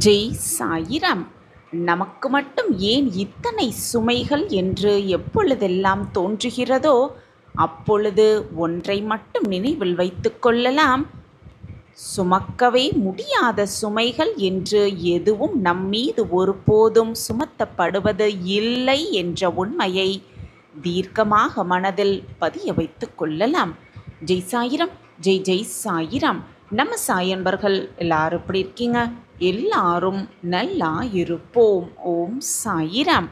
ஜெய் சாயிராம். நமக்கு மட்டும் ஏன் இத்தனை சுமைகள் என்று எப்பொழுதெல்லாம் தோன்றுகிறதோ அப்பொழுது ஒன்றை மட்டும் நினைவில் வைத்து கொள்ளலாம். சுமக்கவே முடியாத சுமைகள் என்று எதுவும் நம்மீது ஒருபோதும் சுமத்தப்படுவது இல்லை என்ற உண்மையை தீர்க்கமாக மனதில் பதிய வைத்து கொள்ளலாம். ஜெய் சாயிராம். ஜெய் ஜெய் சாயிராம். நம்ம சாயன்பர்கள் எல்லாரும் எப்படி இருக்கீங்க? எல்லாரும் நல்லா இருப்போம். ஓம் சாயிராம்.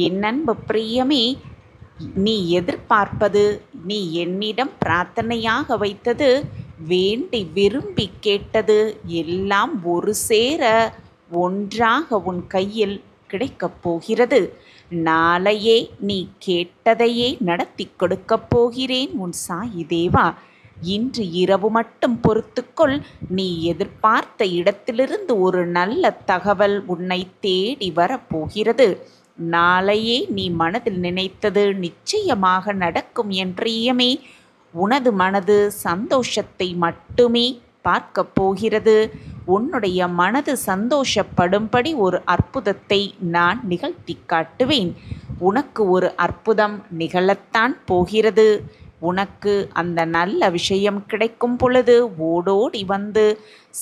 என் அன்பு பிரியமே, நீ எதிர்பார்ப்பது, நீ என்னிடம் பிரார்த்தனையாக வைத்தது, வேண்டி விரும்பி கேட்டது எல்லாம் ஒரு சேர ஒன்றாக உன் கையில் கிடைக்கப் போகிறது. நாளையே நீ கேட்டதையே நடத்தி கொடுக்கப் போகிறேன் உன் சாயி தேவா. இன்று இரவு மட்டும் பொறுத்துக்கொள். நீ எதிர்பார்த்த இடத்திலிருந்து ஒரு நல்ல தகவல் உன்னை தேடி வரப்போகிறது. நாளையே நீ மனதில் நினைத்தது நிச்சயமாக நடக்கும் என் பிரியமே. உனது மனது சந்தோஷத்தை மட்டுமே பார்க்கப் போகிறது. உன்னுடைய மனது சந்தோஷப்படும்படி ஒரு அற்புதத்தை நான் நிகழ்த்தி காட்டுவேன். உனக்கு ஒரு அற்புதம் நிகழத்தான் போகிறது. உனக்கு அந்த நல்ல விஷயம் கிடைக்கும் பொழுது ஓடோடி வந்து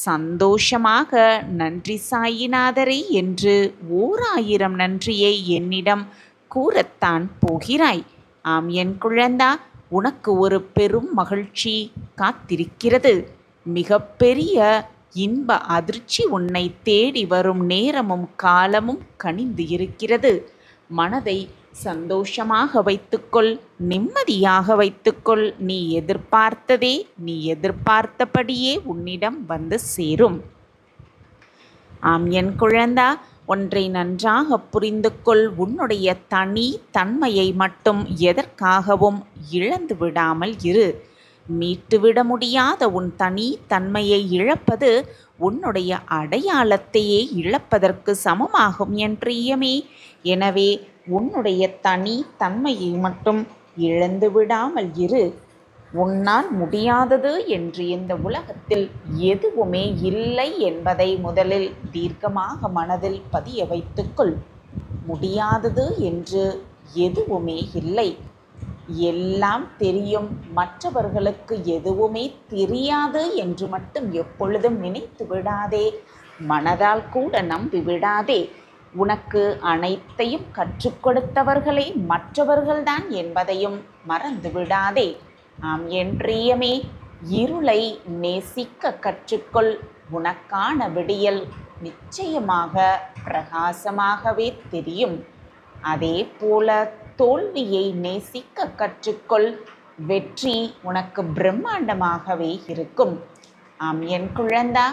சந்தோஷமாக நன்றி சாயிநாதரே என்று 1000 நன்றியை என்னிடம் கூறத்தான் போகிறாய். ஆம் என் குழந்தா, உனக்கு ஒரு பெரும் மகிழ்ச்சி காத்திருக்கிறது. மிகப்பெரிய இன்ப அதிர்ச்சி உன்னை தேடி வரும் நேரமும் காலமும் கனிந்து இருக்கிறது. மனதை சந்தோஷமாக வைத்துக்கொள், நிம்மதியாக வைத்துக்கொள். நீ எதிர்பார்த்ததே, நீ எதிர்பார்த்தபடியே உன்னிடம் வந்து சேரும். ஆம் என் குழந்தா, ஒன்றை நன்றாக புரிந்து கொள். உன்னுடைய தனி தன்மையை மட்டும் எதற்காகவும் இழந்து விடாமல் இரு. மீட்டுவிட முடியாத உன் தனி தன்மையை இழப்பது உன்னுடைய அடையாளத்தையே இழப்பதற்கு சமமாகும் என் பிரியமே. எனவே உன்னுடைய தனி தன்மையை மட்டும் இழந்து விடாமல் இரு. உன்னால் முடியாதது என்று இந்த உலகத்தில் எதுவுமே இல்லை என்பதை முதலில் தீர்க்கமாக மனதில் பதிய வைத்துக்கொள். முடியாதது என்று எதுவுமே இல்லை. எல்லாம் தெரியும், மற்றவர்களுக்கு எதுவுமே தெரியாது என்று மட்டும் எப்பொழுதும் நினைத்து விடாதே. மனதால் கூட நம்பி விடாதே. உனக்கு அனைத்தையும் கற்றுக் கொடுத்தவர்களே மற்றவர்கள்தான் என்பதையும் மறந்து விடாதே. ஆம் என் பிரியமே, இருளை நேசிக்க கற்றுக்கொள். உனக்கான விடியல் நிச்சயமாக பிரகாசமாகவே தெரியும். அதே போல தோல்வியை நேசிக்க கற்றுக்கொள். வெற்றி உனக்கு பிரம்மாண்டமாகவே இருக்கும். ஆம் என் குழந்தா,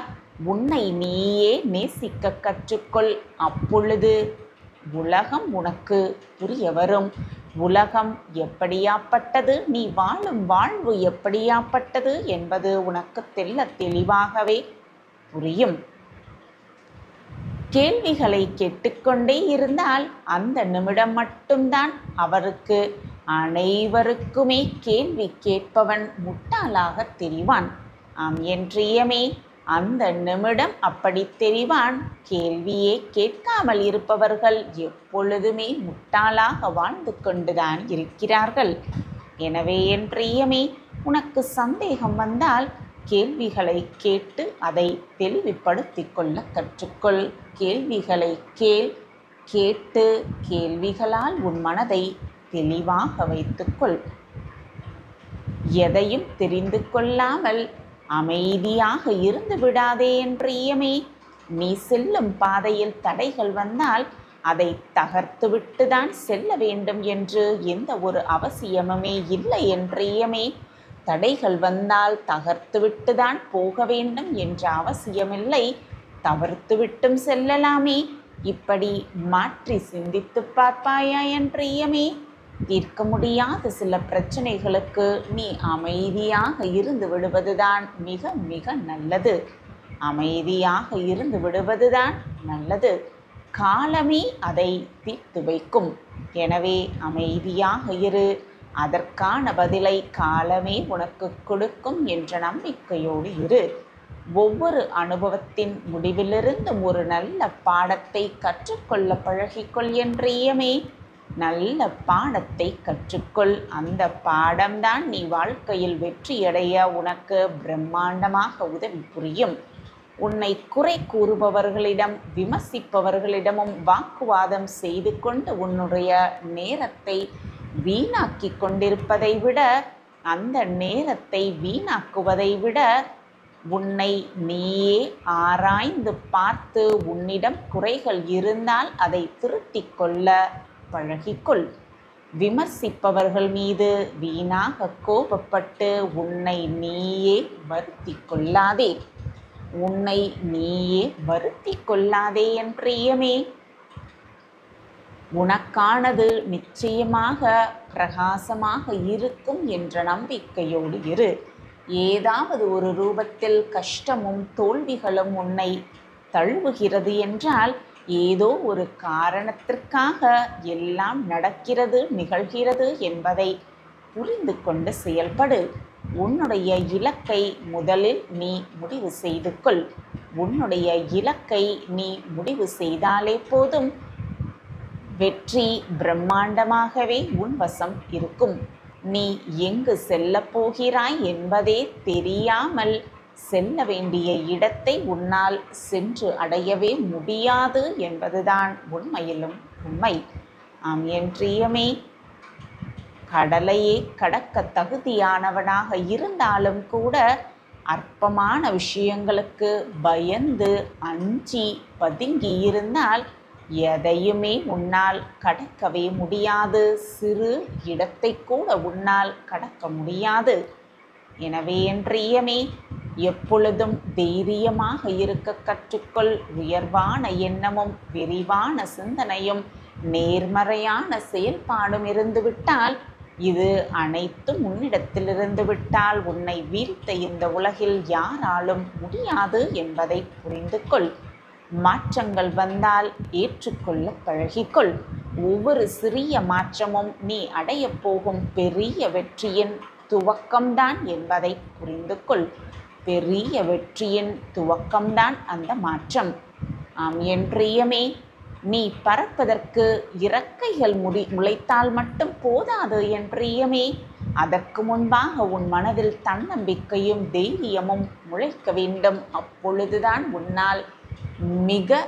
உன்னை நீயே நேசிக்க கற்றுக்கொள். அப்பொழுது உலகம் உனக்கு புரிய வரும். உலகம் எப்படியாப்பட்டது, நீ வாழும் வாழ்வு எப்படியாப்பட்டது என்பது உனக்கு தெளிவாகவே புரியும். கேள்விகளை கேட்டுக்கொண்டே இருந்தால் அந்த நிமிடம் மட்டும்தான் அவருக்கு அனைவருக்குமே கேள்வி கேட்பவன் முட்டாளாக தெரிவான். ஆம் என் பிரியமே, அந்த நிமிடம் அப்படி தெரிவான். கேள்வியே கேட்காமல் இருப்பவர்கள் எப்பொழுதுமே முட்டாளாக வாழ்ந்து கொண்டுதான் இருக்கிறார்கள். எனவே என் பிரியமே, உனக்கு சந்தேகம் வந்தால் கேள்விகளை கேட்டு அதை தெளிவுபடுத்தி கொள்ள கற்றுக்கொள். கேள்விகளை கேட்டு கேள்விகளால் உன் மனதை தெளிவாக வைத்துக்கொள். எதையும் தெரிந்து கொள்ளாமல் அமைதியாக இருந்து விடாதே என் பிரியமே. நீ செல்லும் பாதையில் தடைகள் வந்தால் அதை தகர்த்துவிட்டுதான் செல்ல வேண்டும் என்று எந்த ஒரு அவசியமுமே இல்லை என் பிரியமே. தடைகள் வந்தால் தகர்த்துவிட்டுதான் போக வேண்டும் என்ற அவசியமில்லை. தவிர்த்துவிட்டும் செல்லலாமே. இப்படி மாற்றி சிந்தித்து பார்ப்பாயா என் பிரியமே? தீர்க்க முடியாத சில பிரச்சனைகளுக்கு நீ அமைதியாக இருந்து விடுவதுதான் மிக மிக நல்லது. அமைதியாக இருந்து விடுவதுதான் நல்லது. காலமே அதை தீர்த்து வைக்கும். எனவே அமைதியாக இரு. அதற்கான பதிலை காலமே உனக்கு கொடுக்கும் என்ற நம்பிக்கையோடு இரு. ஒவ்வொரு அனுபவத்தின் முடிவிலிருந்தும் ஒரு நல்ல பாடத்தை கற்றுக்கொள்ள பழகிக்கொள் என்றியமே. நல்ல பாடத்தை கற்றுக்கொள். அந்த பாடம்தான் நீ வாழ்க்கையில் வெற்றியடைய உனக்கு பிரம்மாண்டமாக உதவி புரியும். உன்னை குறை கூறுபவர்களிடம் விமர்சிப்பவர்களிடமும் வாக்குவாதம் செய்து கொண்டு உன்னுடைய நேரத்தை வீணாக்கி கொண்டிருப்பதை விட, அந்த நேரத்தை வீணாக்குவதை விட உன்னை நீயே ஆராய்ந்து பார்த்து உன்னிடம் குறைகள் இருந்தால் அதை திருத்திக் கொள்ள பழகிக்கொள். விமர்சிப்பவர்கள் மீது வீணாக கோபப்பட்டு உன்னை நீயே வருத்தி கொள்ளாதே. உன்னை நீயே வருத்தி கொள்ளாதே என் பிரியமே. உனக்கானது நிச்சயமாக பிரகாசமாக இருக்கும் என்ற நம்பிக்கையோடு இரு. ஏதாவது ஒரு ரூபத்தில் கஷ்டமும் தோல்விகளும் உன்னை தழுவுகிறது என்றால் ஏதோ ஒரு காரணத்திற்காக எல்லாம் நடக்கிறது, நிகழ்கிறது என்பதை புரிந்து கொண்டு செயல்படு. உன்னுடைய இலக்கை முதலில் நீ முடிவு செய்து கொள். உன்னுடைய இலக்கை நீ முடிவு செய்தாலே போதும், வெற்றி பிரம்மாண்டமாகவே உன் வசம் இருக்கும். நீ எங்கு செல்லப் போகிறாய் என்பதே தெரியாமல் செல்ல வேண்டிய இடத்தை உன்னால் சென்று அடையவே முடியாது என்பதுதான் உண்மையிலும் உண்மை. ஆம் என் பிரியமே, கடலையே கடக்க தகுதியானவனாக இருந்தாலும் கூட அற்பமான விஷயங்களுக்கு பயந்து அஞ்சி பதுங்கி இருந்தால் எதையுமே உன்னால் கடக்கவே முடியாது. சிறு இடத்தை கூட உன்னால் கடக்க முடியாது. எனவே என் பிரியமே, எப்பொழுதும் தைரியமாக இருக்க கற்றுக்கொள். உயர்வான எண்ணமும் விரிவான சிந்தனையும் நேர்மறையான செயல்பாடும் இருந்துவிட்டால், இது அனைத்தும் உன்னிடத்திலிருந்து விட்டால் உன்னை வீழ்த்த இந்த உலகில் யாராலும் முடியாது என்பதை புரிந்து கொள். மாற்றங்கள் வந்தால் ஏற்றுக்கொள்ள பழகிக்கொள். ஒவ்வொரு சிறிய மாற்றமும் நீ அடையப் போகும் பெரிய வெற்றியின் துவக்கம்தான் என்பதை புரிந்து கொள். பெரிய வெற்றியின் துவக்கம்தான் அந்த மாற்றம். ஆம் என் பிரியமே, நீ பறப்பதற்கு இறக்கைகள் முளைத்தால் மட்டும் போதாது என் பிரியமே. அதற்கு முன்பாக உன் மனதில் தன்னம்பிக்கையும் தைரியமும் முளைக்க வேண்டும். அப்பொழுதுதான் உன்னால் மிக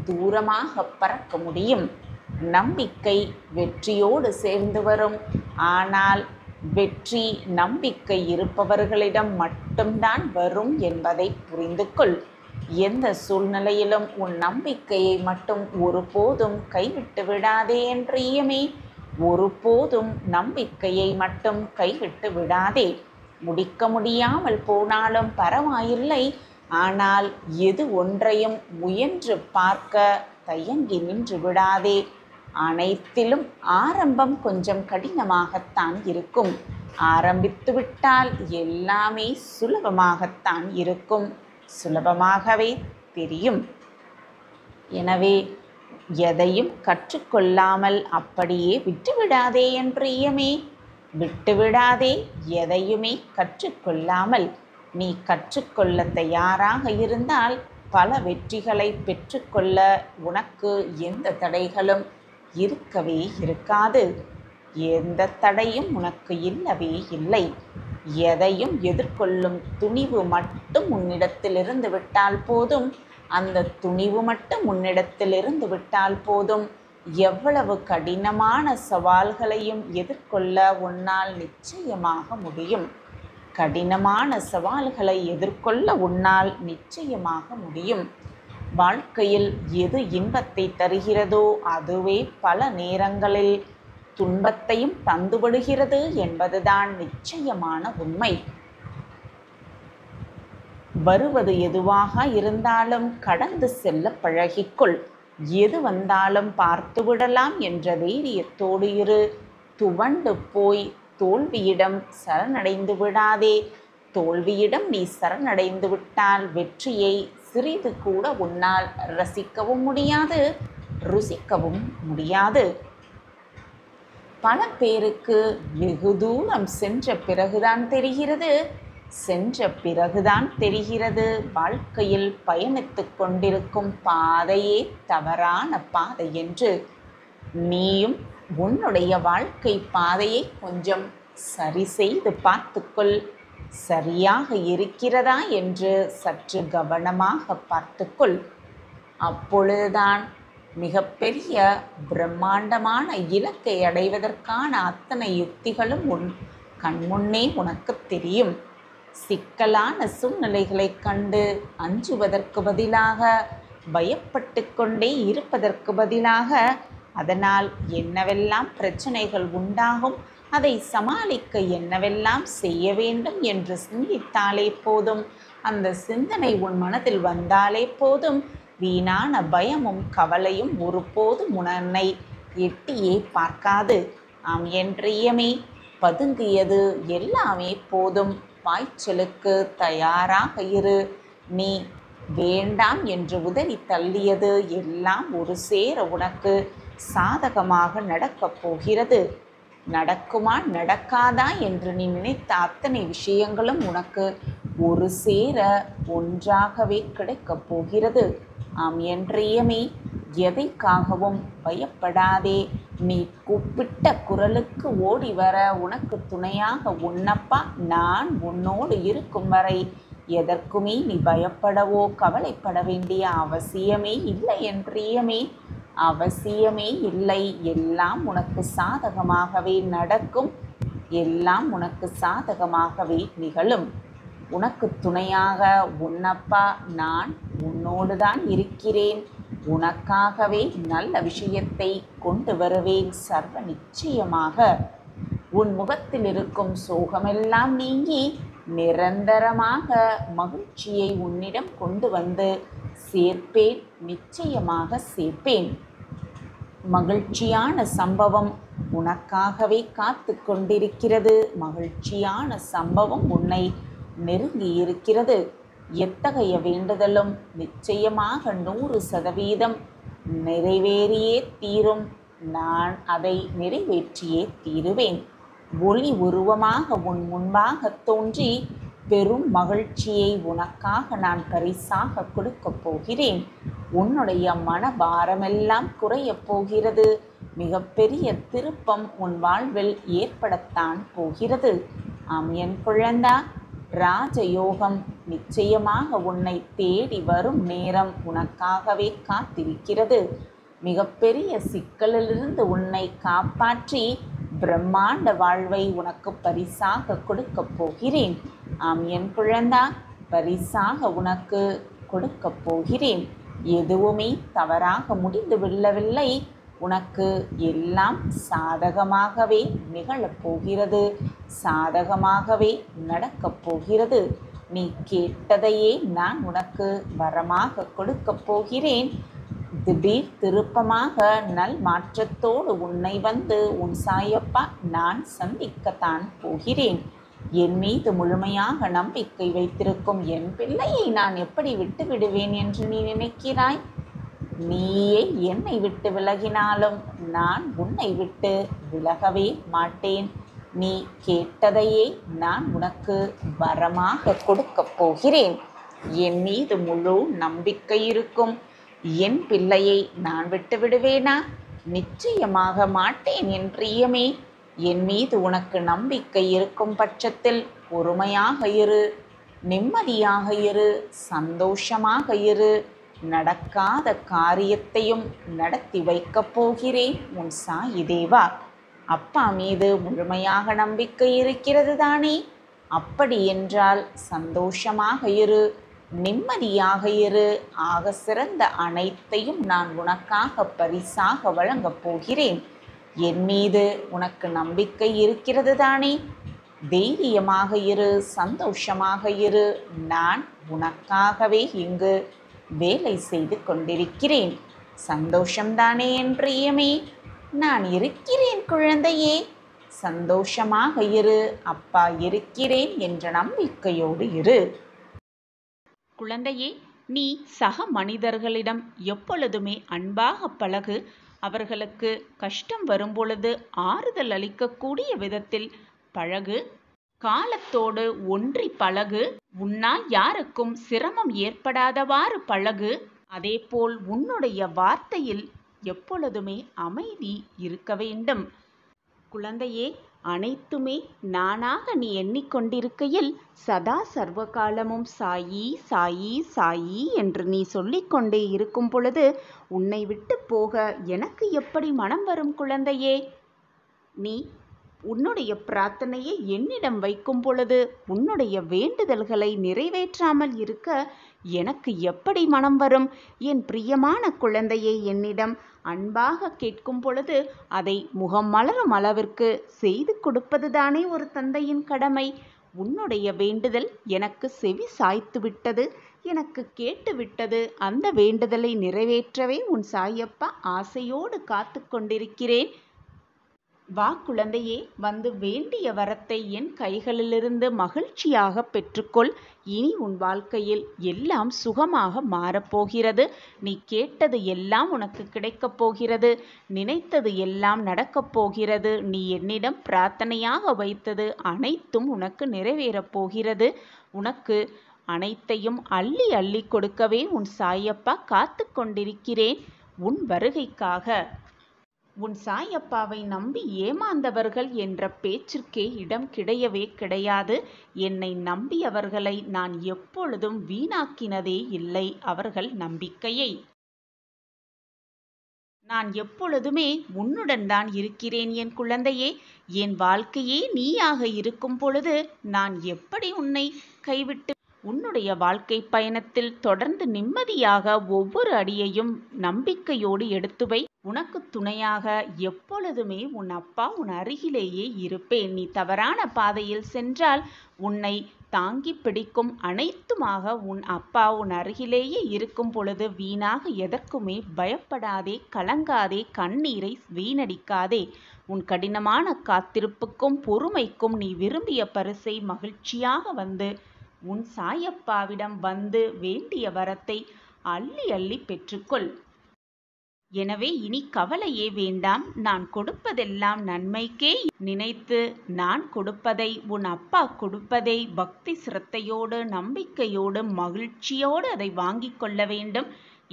தூரமாக பறக்க முடியும். நம்பிக்கை வெற்றியோடு சேர்ந்து வரும். ஆனால் வெற்றி நம்பிக்கை இருப்பவர்களிடம் மட்டும்தான் வரும் என்பதை புரிந்து கொள். எந்த சூழ்நிலையிலும் உன் நம்பிக்கையை மட்டும் ஒருபோதும் கைவிட்டு விடாதே என் பிரியமே. ஒருபோதும் நம்பிக்கையை மட்டும் கைவிட்டு விடாதே. முடிக்க முடியாமல் போனாலும் பரவாயில்லை, ஆனால் எது ஒன்றையும் முயன்று பார்க்க தயங்கி நின்று விடாதே. அனைத்திலும் ஆரம்பம் கொஞ்சம் கடினமாகத்தான் இருக்கும். ஆரம்பித்து விட்டால் எல்லாமே சுலபமாகத்தான் இருக்கும், சுலபமாகவே தெரியும். எனவே எதையும் கற்றுக்கொள்ளாமல் அப்படியே விட்டுவிடாதே என் பிரியமே. விட்டுவிடாதே எதையுமே கற்றுக்கொள்ளாமல். நீ கற்றுக்கொள்ள தயாராக இருந்தால் பல வெற்றிகளை பெற்றுக்கொள்ள உனக்கு எந்த தடைகளும் இருக்கவே இருக்காது. எந்த தடையும் உனக்கு இல்லவே இல்லை. எதையும் எதிர்கொள்ளும் துணிவு மட்டும் உன்னிடத்தில் இருந்து விட்டால் போதும். அந்த துணிவு மட்டும் உன்னிடத்தில் இருந்து விட்டால் போதும். எவ்வளவு கடினமான சவால்களையும் எதிர்கொள்ள உன்னால் நிச்சயமாக முடியும். கடினமான சவால்களை எதிர்கொள்ள உன்னால் நிச்சயமாக முடியும். வாழ்க்கையில் எது இன்பத்தை தருகிறதோ அதுவே பல நேரங்களில் துன்பத்தையும் தந்துவிடுகிறது என்பதுதான் நிச்சயமான உண்மை. வருவது எதுவாக இருந்தாலும் கடந்து செல்ல பழகிக்கொள். எது வந்தாலும் பார்த்துவிடலாம் என்ற தைரியத்தோடு இரு. துவண்டு போய் தோல்வியிடம் சரணடைந்து விடாதே. தோல்வியிடம் நீ சரணடைந்து விட்டால் வெற்றியை சிறிது கூட உன்னால் ரசிக்கவும் முடியாது, ருசிக்கவும் முடியாது. பல பேருக்கு வெகு தூரம் சென்ற பிறகுதான் தெரிகிறது சென்ற பிறகுதான் தெரிகிறது வாழ்க்கையில் பயணித்துக் கொண்டிருக்கும் பாதையே தவறான பாதை என்று. நீயும் உன்னுடைய வாழ்க்கை பாதையை கொஞ்சம் சரி செய்து பார்த்துக்கொள். சரியாக இருக்கிறதா என்று சற்று கவனமாக பார்த்துக்கொள். அப்பொழுதுதான் மிகப்பெரிய பிரம்மாண்டமான இலக்கை அடைவதற்கான அத்தனை யுக்திகளும் உன் கண்முன்னே உனக்கு தெரியும். சிக்கலான சூழ்நிலைகளை கண்டு அஞ்சுவதற்கு பதிலாக, பயப்பட்டு கொண்டே இருப்பதற்கு பதிலாக, அதனால் என்னவெல்லாம் பிரச்சனைகள் உண்டாகும், அதை சமாளிக்க என்னவெல்லாம் செய்ய வேண்டும் என்று சிந்தித்தாலே போதும். அந்த சிந்தனை உன் மனதில் வந்தாலே போதும். வீணான பயமும் கவலையும் ஒருபோதும் உன்னை எட்டியே பார்க்காது. ஆம் என்றியமே பதுங்கியது எல்லாமே போதும். பாய்ச்சலுக்கு தயாராக இரு. நீ வேண்டாம் என்று உதறி தள்ளியது எல்லாம் ஒரு சேர உனக்கு சாதகமாக நடக்கப் போகிறது. நடக்குமா நடக்காதா என்று நீ நினைத்த அத்தனை விஷயங்களும் உனக்கு ஒரு சேர ஒன்றாகவே கிடைக்கப் போகிறது. ஆம் என்றியமே எதைக்காகவும் பயப்படாதே. நீ கூப்பிட்ட குரலுக்கு ஓடி வர உனக்கு துணையாக உன்னப்பா நான் உன்னோடு இருக்கும் வரை எதற்குமே நீ பயப்படவோ கவலைப்பட வேண்டிய அவசியமே இல்லை என்றியமே. அவசியமே இல்லை. எல்லாம் உனக்கு சாதகமாகவே நடக்கும். எல்லாம் உனக்கு சாதகமாகவே நிகழும். உனக்கு துணையாக உன்னப்பா நான் உன்னோடு தான் இருக்கிறேன். உனக்காகவே நல்ல விஷயத்தை கொண்டு வருவேன் சர்வ நிச்சயமாக. உன் முகத்தில் இருக்கும் சோகமெல்லாம் நீங்கி நிரந்தரமாக மகிழ்ச்சியை உன்னிடம் கொண்டு வந்து சேர்ப்பேன். நிச்சயமாக சேர்ப்பேன். மகிழ்ச்சியான சம்பவம் உனக்காகவே காத்து கொண்டிருக்கிறது. மகிழ்ச்சியான சம்பவம் உன்னை நெருங்கி இருக்கிறது. எத்தகைய வேண்டுதலும் நிச்சயமாக 100% நிறைவேறியே தீரும். நான் அதை நிறைவேற்றியே தீருவேன். ஒளி உருவமாக உன் முன்பாக தோன்றி பெரும் மகிழ்ச்சியை உனக்காக நான் பரிசாக கொடுக்கப் போகிறேன். உன்னுடைய மனபாரமெல்லாம் குறையப் போகிறது. மிகப்பெரிய திருப்பம் உன் வாழ்வில் ஏற்படத்தான் போகிறது. ஆம் என் குழந்தா, ராஜயோகம் நிச்சயமாக உன்னை தேடி வரும் நேரம் உனக்காகவே காத்திருக்கிறது. மிகப்பெரிய சிக்கலிலிருந்து உன்னை காப்பாற்றி பிரம்மாண்ட வாழ்வை உனக்கு பரிசாக கொடுக்கப் போகிறேன். ஆம் என் குழந்தா, பரிசாக உனக்கு கொடுக்கப் போகிறேன். எதுவுமே தவறாக முடிந்து விடவில்லை. உனக்கு எல்லாம் சாதகமாகவே நிகழப் போகிறது. சாதகமாகவே நடக்கப் போகிறது. நீ கேட்டதையே நான் உனக்கு வரமாக கொடுக்கப் போகிறேன். திடீர் திருப்பமாக நல் மாற்றத்தோடு உன்னை வந்து உன் சாயப்பா நான் சந்திக்கத்தான் போகிறேன். என் மீது முழுமையாக நம்பிக்கை வைத்திருக்கும் என் பிள்ளையை நான் எப்படி விட்டு விடுவேன் என்று நீ நினைக்கிறாய்? நீயே என்னை விட்டு விலகினாலும் நான் உன்னை விட்டு விலகவே மாட்டேன். நீ கேட்டதையே நான் உனக்கு வரமாக கொடுக்கப் போகிறேன். என் மீது முழு நம்பிக்கை இருக்கும் என் பிள்ளையை நான் விட்டு விடுவேனா? நிச்சயமாக மாட்டேன் என் பிரியமே. என் மீது உனக்கு நம்பிக்கை இருக்கும் பட்சத்தில் பொறுமையாக இரு, நிம்மதியாக இரு, சந்தோஷமாக இரு. நடக்காத காரியத்தையும் நடத்தி வைக்கப் போகிறேன் உன் சாயி தேவா. அப்பா மீது முழுமையாக நம்பிக்கை இருக்கிறது தானே? அப்படி என்றால் சந்தோஷமாக இரு, நிம்மதியாக இரு. ஆக சிறந்த அனைத்தையும் நான் உனக்காக பரிசாக வழங்கப் போகிறேன். என் மீது உனக்கு நம்பிக்கை இருக்கிறது தானே? தைரியமாக இரு, சந்தோஷமாக இரு. நான் உனக்காகவே இங்கு வேலை செய்து கொண்டிருக்கிறேன். சந்தோஷம்தானே என் பிரியமே? நான் இருக்கிறேன் குழந்தையே. சந்தோஷமாக இரு. அப்பா இருக்கிறேன் என்ற நம்பிக்கையோடு இரு. குழந்தையே, நீ சக மனிதர்களிடம் எப்பொழுதுமே அன்பாக பழகு. அவர்களுக்கு கஷ்டம் வரும்பொழுது ஆறுதல் அளிக்கக்கூடிய விதத்தில் பழகு. காலத்தோடு ஒன்றி பழகு. உன்னால் யாருக்கும் சிரமம் ஏற்படாதவாறு பழகு. அதேபோல் உன்னுடைய வார்த்தையில் எப்பொழுதுமே அமைதி இருக்க வேண்டும். குழந்தையே, அனைத்துமே நானாக நீ எண்ணிக்கொண்டிருக்கையில் சதா சர்வகாலமும் சாயி சாயி சாயி என்று நீ சொல்லிக்கொண்டே இருக்கும் பொழுது உன்னை விட்டு போக எனக்கு எப்படி மனம் வரும் குழந்தையே? நீ உன்னுடைய பிரார்த்தனையை என்னிடம் வைக்கும் பொழுது உன்னுடைய வேண்டுதல்களை நிறைவேற்றாமல் இருக்க எனக்கு எப்படி மனம் வரும்? என் பிரியமான குழந்தையை என்னிடம் அன்பாக கேட்கும் பொழுது அதை முகம் மலரும் அளவிற்கு செய்து கொடுப்பதுதானே ஒரு தந்தையின் கடமை. உன்னுடைய வேண்டுதல் எனக்கு செவி சாய்த்து விட்டது, எனக்கு கேட்டு விட்டது. அந்த வேண்டுதலை நிறைவேற்றவே உன் சாயப்பா ஆசையோடு காத்து கொண்டிருக்கிறேன். வா குழந்தையே, வந்து வேண்டிய வரத்தை என் கைகளிலிருந்து மகிழ்ச்சியாக பெற்றுக்கொள். இனி உன் வாழ்க்கையில் எல்லாம் சுகமாக மாறப்போகிறது. நீ கேட்டது எல்லாம் உனக்கு கிடைக்கப் போகிறது. நினைத்தது எல்லாம் நடக்கப் போகிறது. நீ என்னிடம் பிரார்த்தனையாக வைத்தது அனைத்தும் உனக்கு நிறைவேறப் போகிறது. உனக்கு அனைத்தையும் அள்ளி அள்ளி கொடுக்கவே உன் சாயப்பா காத்து கொண்டிருக்கிறேன். உன் வருகைக்காக. உன் சாயப்பாவை நம்பி ஏமாந்தவர்கள் என்ற பேச்சிற்கே இடம் கிடையவே கிடையாது. என்னை நம்பியவர்களை நான் எப்பொழுதும் வீணாக்கினதே இல்லை அவர்கள் நம்பிக்கையை. நான் எப்பொழுதுமே உன்னுடன் தான் இருக்கிறேன் என் குழந்தையே. என் வாழ்க்கையே நீயாக இருக்கும் பொழுது நான் எப்படி உன்னை கைவிட்டு உன்னுடைய வாழ்க்கை பயணத்தில் தொடர்ந்து நிம்மதியாக ஒவ்வொரு அடியையும் நம்பிக்கையோடு எடுத்து வை. உனக்கு துணையாக எப்பொழுதுமே உன் அப்பா உன் அருகிலேயே இருப்பேன். நீ தவறான பாதையில் சென்றால் உன்னை தாங்கி பிடிக்கும் அனைத்துமாக உன் அப்பா உன் அருகிலேயே இருக்கும் பொழுது வீணாக எதற்குமே பயப்படாதே, கலங்காதே, கண்ணீரை வீணடிக்காதே. உன் கடினமான காத்திருப்புக்கும் பொறுமைக்கும் நீ விரும்பிய பரிசை மகிழ்ச்சியாக வந்து உன் சாயப்பாவிடம் வந்து வேண்டிய வரத்தை அள்ளி அள்ளி பெற்றுக்கொள். எனவே இனி கவலையே வேண்டாம். நான் கொடுப்பதெல்லாம் நன்மைக்கே நினைத்து நான் கொடுப்பதை, உன் அப்பா கொடுப்பதை பக்தி சிரத்தையோடு நம்பிக்கையோடு மகிழ்ச்சியோடு அதை வாங்கி கொள்ள வேண்டும்.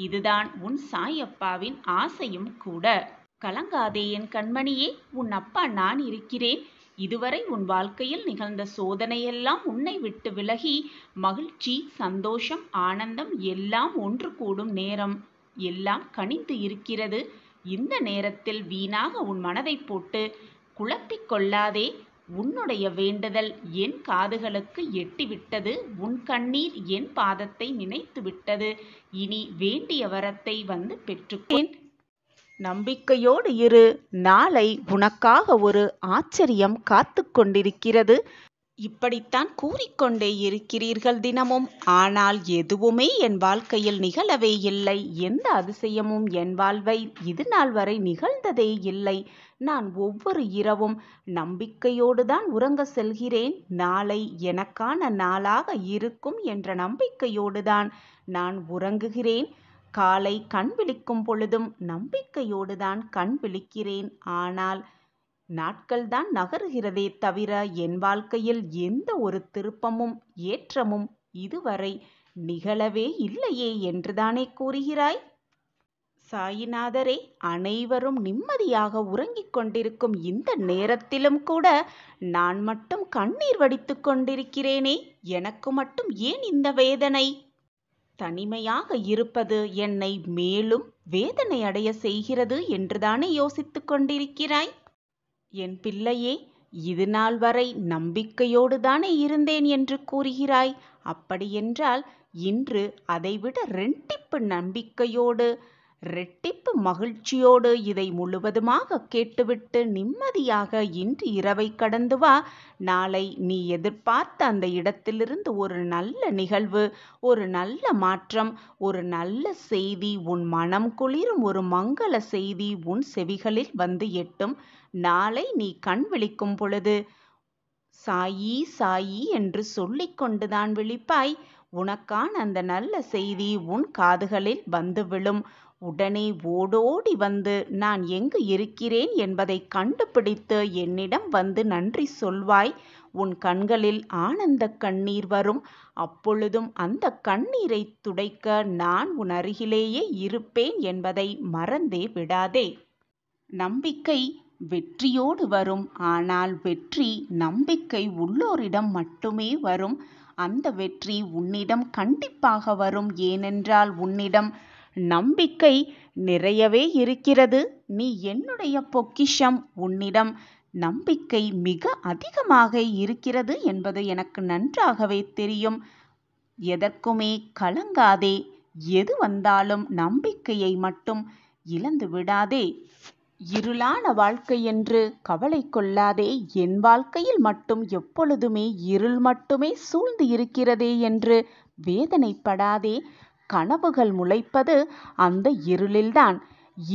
இதுதான் உன் சாயப்பாவின் ஆசையும் கூட. கலங்காதே என் கண்மணியே, உன் அப்பா நான் இருக்கிறேன். இதுவரை உன் வாழ்க்கையில் நிகழ்ந்த சோதனையெல்லாம் உன்னை விட்டு விலகி மகிழ்ச்சி, சந்தோஷம், ஆனந்தம் எல்லாம் ஒன்று கூடும் நேரம் எல்லாம் கனிந்து இருக்கிறது. இந்த நேரத்தில் வீணாக உன் மனதை போட்டு குழப்பிக் கொள்ளாதே. உன்னுடைய வேண்டுதல் என் காதுகளுக்கு எட்டிவிட்டது. உன் கண்ணீர் என் பாதத்தை நினைத்து விட்டது. இனி வேண்டிய வரத்தை வந்து பெற்றுக்கொள். நம்பிக்கையோடு இரு. நாளை உனக்காக ஒரு ஆச்சரியம் காத்து கொண்டிருக்கிறது. இப்படித்தான் கூறிக்கொண்டே இருக்கிறீர்கள் தினமும். ஆனால் எதுவுமே என் வாழ்க்கையில் நிகழவே இல்லை. எந்த அதிசயமும் என் வாழ்வை இது நாள் வரை நிகழ்ந்ததே இல்லை. நான் ஒவ்வொரு இரவும் நம்பிக்கையோடு தான் உறங்க செல்கிறேன். நாளை எனக்கான நாளாக இருக்கும் என்ற நம்பிக்கையோடு தான் நான் உறங்குகிறேன். காலை கண் விழிக்கும் பொழுதும் நம்பிக்கையோடு தான் கண் விழிக்கிறேன். ஆனால் நாட்கள்தான் நகருகிறதே தவிர என் வாழ்க்கையில் எந்த ஒரு திருப்பமும் ஏற்றமும் இதுவரை நிகழவே இல்லையே என்றுதானே கூறுகிறாய்? சாயிநாதரே, அனைவரும் நிம்மதியாக உறங்கிக் கொண்டிருக்கும் இந்த நேரத்திலும் கூட நான் மட்டும் கண்ணீர் வடித்து கொண்டிருக்கிறேனே, எனக்கு மட்டும் ஏன் இந்த வேதனை? தனிமையாக இருப்பது என்னை மேலும் வேதனை அடைய செய்கிறது என்றுதானே யோசித்து கொண்டிருக்கிறாய்? என் பிள்ளையே, இது நாள் வரை நம்பிக்கையோடு தானே இருந்தேன் என்று கூறுகிறாய். அப்படியென்றால் இன்று அதைவிட ரெட்டிப்பு நம்பிக்கையோடு, ரெட்டிப்பு மகிழ்ச்சியோடு இதை முழுவதுமாக கேட்டுவிட்டு நிம்மதியாக இன்று இரவை கடந்து வா. நாளை நீ எதிர்பார்த்த அந்த இடத்திலிருந்து ஒரு நல்ல நிகழ்வு, ஒரு நல்ல மாற்றம், ஒரு நல்ல செய்தி, உன் மனம் குளிரும் ஒரு மங்கள செய்தி உன் செவிகளில் வந்து எட்டும். நாளை நீ கண் விழிக்கும் பொழுது சாயி சாயி என்று சொல்லிக்கொண்டுதான் விழிப்பாய். உனக்கான அந்த நல்ல செய்தி உன் காதுகளில் வந்து விழும். உடனே ஓடோடி வந்து நான் எங்கு இருக்கிறேன் என்பதை கண்டுபிடித்து என்னிடம் வந்து நன்றி சொல்வாய். உன் கண்களில் ஆனந்த கண்ணீர் வரும். அப்பொழுதும் அந்த கண்ணீரை துடைக்க நான் உன் அருகிலேயே இருப்பேன் என்பதை மறந்தே விடாதே. நம்பிக்கை வெற்றியோடு வரும். ஆனால் வெற்றி நம்பிக்கை உள்ளோரிடம் மட்டுமே வரும். அந்த வெற்றி உன்னிடம் கண்டிப்பாக வரும். ஏனென்றால் உன்னிடம் நம்பிக்கை நிறையவே இருக்கிறது. நீ என்னுடைய பொக்கிஷம். உன்னிடம் நம்பிக்கை மிக அதிகமாக இருக்கிறது என்பது எனக்கு நன்றாகவே தெரியும். எதற்குமே கலங்காதே. எது வந்தாலும் நம்பிக்கையை மட்டும் இழந்து விடாதே. இருளான வாழ்க்கை என்று கவலை கொள்ளாதே. என் வாழ்க்கையில் மட்டும் எப்பொழுதுமே இருள் மட்டுமே சூழ்ந்து இருக்கிறதே என்று வேதனைப்படாதே. கனவுகள் முளைப்பது அந்த இருளில்தான்.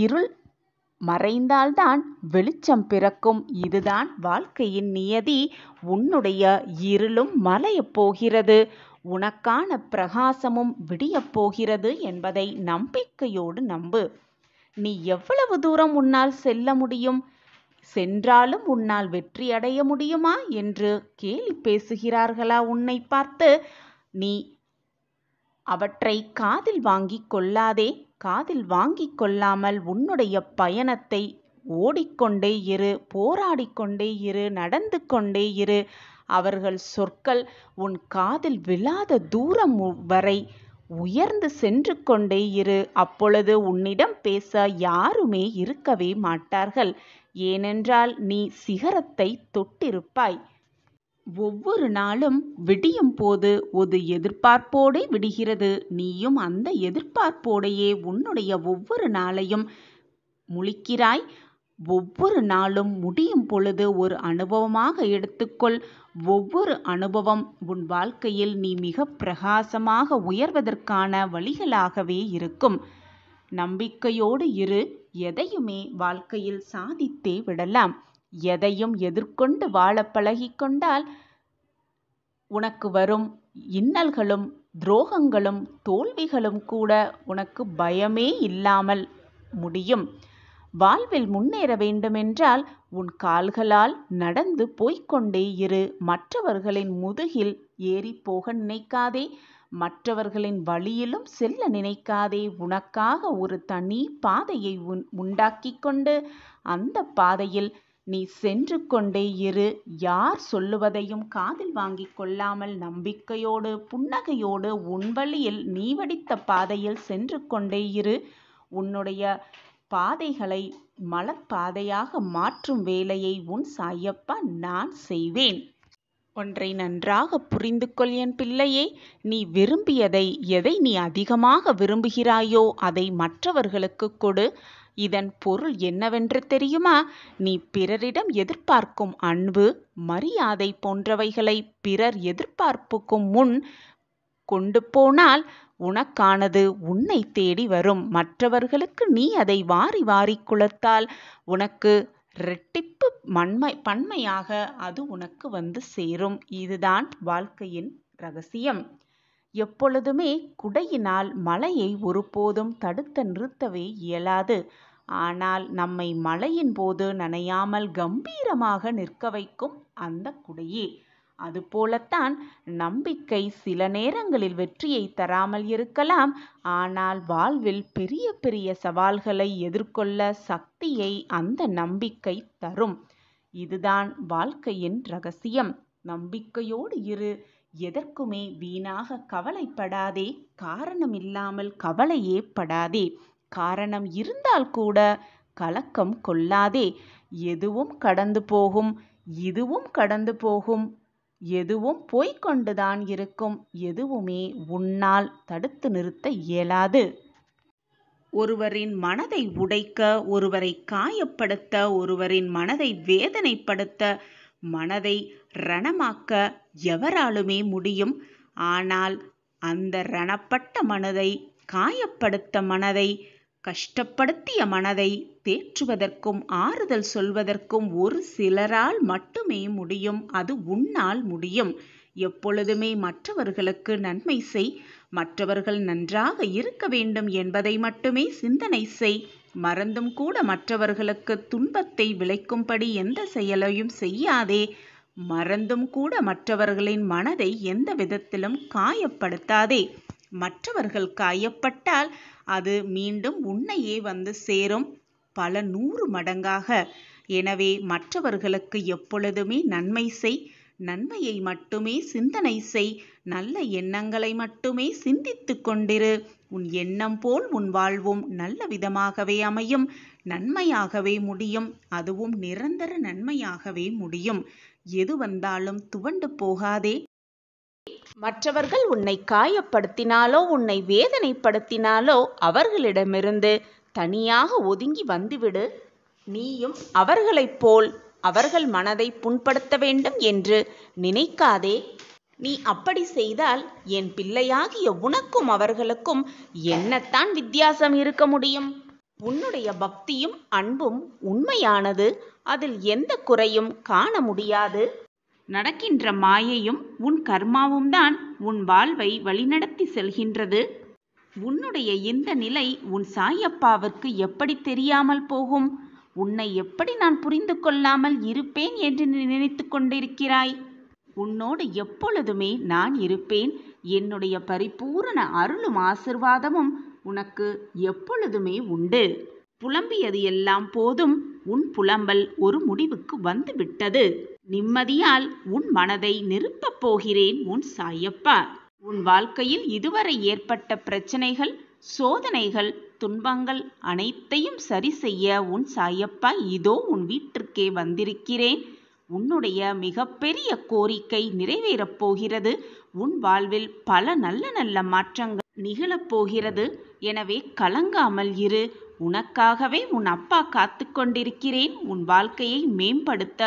இருள் மறைந்தால்தான் வெளிச்சம் பிறக்கும். இதுதான் வாழ்க்கையின் நியதி. உன்னுடைய இருளும் மறையப் போகிறது. உனக்கான பிரகாசமும் விடியப் போகிறது என்பதை நம்பிக்கையோடு நம்பு. நீ எவ்வளவு தூரம் உன்னால் செல்ல முடியும்? சென்றாலும் உன்னால் வெற்றி அடைய முடியுமா என்று கேலி பேசுகிறார்களா உன்னை பார்த்து? நீ அவற்றை காதில் வாங்கிக் கொள்ளாதே. காதில் வாங்கிக் கொள்ளாமல் உன்னுடைய பயணத்தை ஓடிக்கொண்டே இரு, போராடிக்கொண்டே இரு, நடந்து கொண்டே இரு. அவர்கள் சொற்கள் உன் காதில் விழாத தூரம் வரை உயர்ந்து சென்று கொண்டே இரு. அப்பொழுது உன்னிடம் பேச யாருமே இருக்கவே மாட்டார்கள். ஏனென்றால் நீ சிகரத்தை தொட்டிருப்பாய். ஒவ்வொரு நாளும் விடியும் போது ஒரு எதிர்பார்ப்போடே விடுகிறது. நீயும் அந்த எதிர்பார்ப்போடையே உன்னுடைய ஒவ்வொரு நாளையும் முழிக்கிறாய். ஒவ்வொரு நாளும் முடியும் பொழுது ஒரு அனுபவமாக எடுத்துக்கொள். ஒவ்வொரு அனுபவம் உன் வாழ்க்கையில் நீ மிக பிரகாசமாக உயர்வதற்கான வழிகளாகவே இருக்கும். நம்பிக்கையோடு இரு. எதையுமே வாழ்க்கையில் சாதித்தே விடலாம். எதையும் எதிர்கொண்டு வாழ பழகிக்கொண்டால் உனக்கு வரும் இன்னல்களும் துரோகங்களும் தோல்விகளும் கூட உனக்கு பயமே இல்லாமல் முடியும். வாழ்வில் முன்னேற வேண்டுமென்றால் உன் கால்களால் நடந்து போய்கொண்டே இரு. மற்றவர்களின் முதுகில் ஏறி போக நினைக்காதே. மற்றவர்களின் வழியிலும் செல்ல நினைக்காதே. உனக்காக ஒரு தனி பாதையை உண்டாக்கி கொண்டு அந்த பாதையில் நீ சென்று கொண்டே இரு. யார் சொல்லுவதையும் காதில் வாங்கிக் கொள்ளாமல் நம்பிக்கையோடு புன்னகையோடு உன் வழியில் நீ வடித்த பாதையில் சென்று கொண்டே இரு. உன்னுடைய பாதைகளை மலர்பாதையாக மாற்றும் வேலையை உன் சாயப்பா நான் செய்வேன். ஒன்றை நன்றாக புரிந்து கொள் என் பிள்ளையே. நீ விரும்பியதை, எதை நீ அதிகமாக விரும்புகிறாயோ அதை மற்றவர்களுக்கு கொடு. இதன் பொருள் என்னவென்று தெரியுமா? நீ பிறரிடம் எதிர்பார்க்கும் அன்பு, மரியாதை போன்றவைகளை பிறர் எதிர்பார்ப்புக்கும் முன் கொண்டு போனால் உனக்கானது உன்னை தேடி வரும். மற்றவர்களுக்கு நீ அதை வாரி வாரி குளத்தால் உனக்கு இரட்டிப்பு பன்மையாக அது உனக்கு வந்து சேரும். இதுதான் வாழ்க்கையின் ரகசியம். எப்பொழுதுமே குடையினால் மழையை ஒருபோதும் தடுத்து நிறுத்தவே இயலாது. ஆனால் நம்மை மழையின் போது நனையாமல் கம்பீரமாக நிற்க வைக்கும் அந்த குடையே. அதுபோலத்தான் நம்பிக்கை சில நேரங்களில் வெற்றியை தராமல் இருக்கலாம். ஆனால் வாழ்வில் பெரிய பெரிய சவால்களை எதிர்கொள்ள சக்தியை அந்த நம்பிக்கை தரும். இதுதான் வாழ்க்கையின் ரகசியம். நம்பிக்கையோடு இரு. எதற்குமே வீணாக கவலைப்படாதே. காரணம் இல்லாமல் கவலையே படாதே. காரணம் இருந்தால் கூட கலக்கம் கொள்ளாதே. எதுவும் கடந்து போகும். இதுவும் கடந்து போகும். எதுவும் போய்கொண்டுதான் இருக்கும். எதுவுமே உன்னால் தடுத்து நிறுத்த இயலாது. ஒருவரின் மனதை உடைக்க, ஒருவரை காயப்படுத்த, ஒருவரின் மனதை வேதனைப்படுத்த, மனதை ரணமாக்க எவராலுமே முடியும். ஆனால் அந்த ரணப்பட்ட மனதை, காயப்படுத்த மனதை, கஷ்டப்படுத்திய மனதை தேற்றுவதற்கும் ஆறுதல் சொல்வதற்கும் ஒரு சிலரால் மட்டுமே முடியும். அது உன்னால் முடியும். எப்பொழுதுமே மற்றவர்களுக்கு நன்மை செய். மற்றவர்கள் நன்றாக இருக்க வேண்டும் என்பதை மட்டுமே சிந்தனை செய். மறந்தும் கூட மற்றவர்களுக்கு துன்பத்தை விளைக்கும்படி எந்த செயலையும் செய்யாதே. மறந்தும் கூட மற்றவர்களின் மனதை எந்த விதத்திலும் காயப்படுத்தாதே. மற்றவர்கள் காயப்பட்டால் அது மீண்டும் உன்னையே வந்து சேரும், பல 100 மடங்காக. எனவே மற்றவர்களுக்கு எப்பொழுதுமே நன்மை செய். நன்மையை மட்டுமே சிந்தனை செய். நல்ல எண்ணங்களை மட்டுமே சிந்தித்து கொண்டிரு. உன் எண்ணம் போல் உன் வாழ்வும் நல்ல விதமாகவே அமையும், நன்மையாகவே முடியும். அதுவும் நிரந்தர நன்மையாகவே முடியும். எது வந்தாலும் துவண்டு போகாதே. மற்றவர்கள் உன்னை காயப்படுத்தினாலோ உன்னை வேதனைப்படுத்தினாலோ அவர்களிடமிருந்து தனியாக ஒதுங்கி வந்துவிடு. நீயும் அவர்களைப் போல் அவர்கள் மனதை புண்படுத்த வேண்டும் என்று நினைக்காதே. நீ அப்படி செய்தால் என் பிள்ளையாகிய உனக்கும் அவர்களுக்கும் என்னத்தான் வித்தியாசம் இருக்க முடியும்? உன்னுடைய பக்தியும் அன்பும் உண்மையானது. அதில் எந்த குறையும் காண முடியாது. நடக்கின்ற மாயையும் உன் கர்மாவும் தான் உன் வாழ்வை வழிநடத்தி செல்கின்றது. உன்னுடைய இந்த நிலை உன் சாயப்பாவிற்கு எப்படி தெரியாமல் போகும்? உன்னை எப்படி நான் புரிந்து கொள்ளாமல் இருப்பேன் என்று நினைத்து கொண்டிருக்கிறாய்? உன்னோடு எப்பொழுதுமே நான் இருப்பேன். என்னுடைய பரிபூரண அருளும் ஆசிர்வாதமும் உனக்கு எப்பொழுதுமே உண்டு. புலம்பியது எல்லாம் போதும். உன் புலம்பல் ஒரு முடிவுக்கு வந்து விட்டது. நிம்மதியால் உன் மனதை நிரப்பப் போகிறேன் உன் சாயப்பா. உன் வாழ்க்கையில் இதுவரை ஏற்பட்ட பிரச்சனைகள், சோதனைகள், துன்பங்கள் அனைத்தையும் சரி செய்ய உன் சாயப்பா இதோ உன் வீட்டிற்கே வந்திருக்கிறேன். உன்னுடைய மிகப்பெரிய கோரிக்கை நிறைவேறப் போகிறது. உன் வாழ்வில் பல நல்ல நல்ல மாற்றங்கள் நிகழப்போகிறது. எனவே கலங்காமல் இரு. உனக்காகவே உன் அப்பா காத்து கொண்டிருக்கிறேன். உன் வாழ்க்கையை மேம்படுத்த,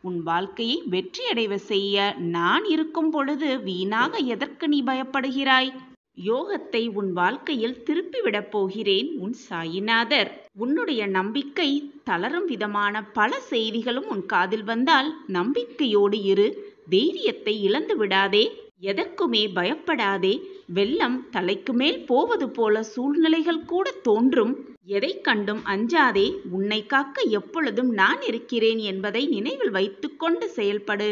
உன் வாழ்க்கையை வெற்றியடைவ செய்ய நான் இருக்கும் பொழுது வீணாக எதற்கு நீ பயப்படுகிறாய்? யோகத்தை உன் வாழ்க்கையில் திருப்பிவிடப் போகிறேன் உன் சாயிநாதர். உன்னுடைய நம்பிக்கை தளரும் விதமான பல செய்திகளும் உன் காதில் வந்தால் நம்பிக்கையோடு இரு. தைரியத்தை இழந்து விடாதே. எதற்குமே பயப்படாதே. வெள்ளம் தலைக்கு மேல் போவது போல சூழ்நிலைகள் கூட தோன்றும். எதை கண்டும் அஞ்சாதே. உன்னை காக்க எப்பொழுதும் நான் இருக்கிறேன் என்பதை நினைவில் வைத்துக்கொண்டு செயல்படு.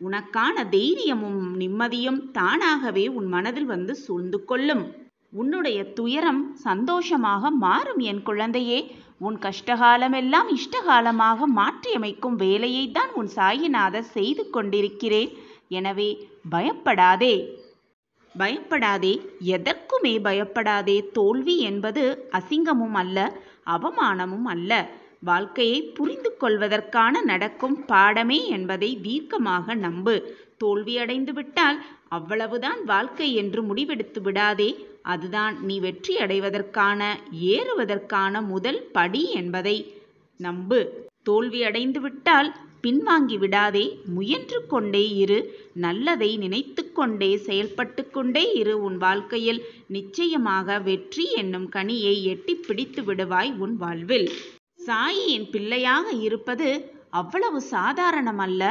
உனக்கான தைரியமும் நிம்மதியும் தானாகவே உன் மனதில் வந்து சூழ்ந்து கொள்ளும். உன்னுடைய துயரம் சந்தோஷமாக மாறும் என் குழந்தையே. உன் கஷ்டகாலமெல்லாம் இஷ்டகாலமாக மாற்றியமைக்கும் வேலையை தான் உன் சாயிநாதர் செய்து கொண்டிருக்கிறேன். எனவே பயப்படாதே. பயப்படாதே. எதற்குமே பயப்படாதே. தோல்வி என்பது அசிங்கமும் அல்ல, அவமானமும் அல்ல. வாழ்க்கையை புரிந்து கொள்வதற்கான நடக்கும் பாடமே என்பதை தீர்க்கமாக நம்பு. தோல்வியடைந்து விட்டால் அவ்வளவுதான் வாழ்க்கை என்று முடிவெடுத்து விடாதே. அதுதான் நீ வெற்றி அடைவதற்கான, ஏறுவதற்கான முதல் படி என்பதை நம்பு. தோல்வியடைந்து விட்டால் பின்வாங்கி விடாதே. முயன்று கொண்டே இரு. நல்லதை நினைத்து கொண்டே செயல்பட்டு கொண்டே இரு. உன் வாழ்க்கையில் நிச்சயமாக வெற்றி என்னும் கனியை எட்டி பிடித்து விடுவாய் உன் வாழ்வில். சாயியின் பிள்ளையாக இருப்பது அவ்வளவு சாதாரணமல்ல.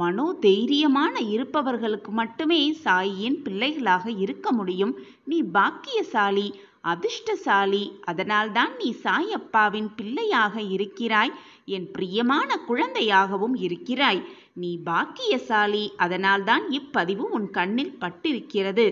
மனோதைரியமான இருப்பவர்களுக்கு மட்டுமே சாயியின் பிள்ளைகளாக இருக்க முடியும். நீ பாக்கியசாலி, அதிர்ஷ்டசாலி. அதனால்தான் நீ சாயப்பாவின் பிள்ளையாக இருக்கிறாய். என் பிரியமான குழந்தையாகவும் இருக்கிறாய். நீ பாக்கியசாலி. அதனால்தான் இப்பதிவு உன் கண்ணில் பட்டிருக்கிறது.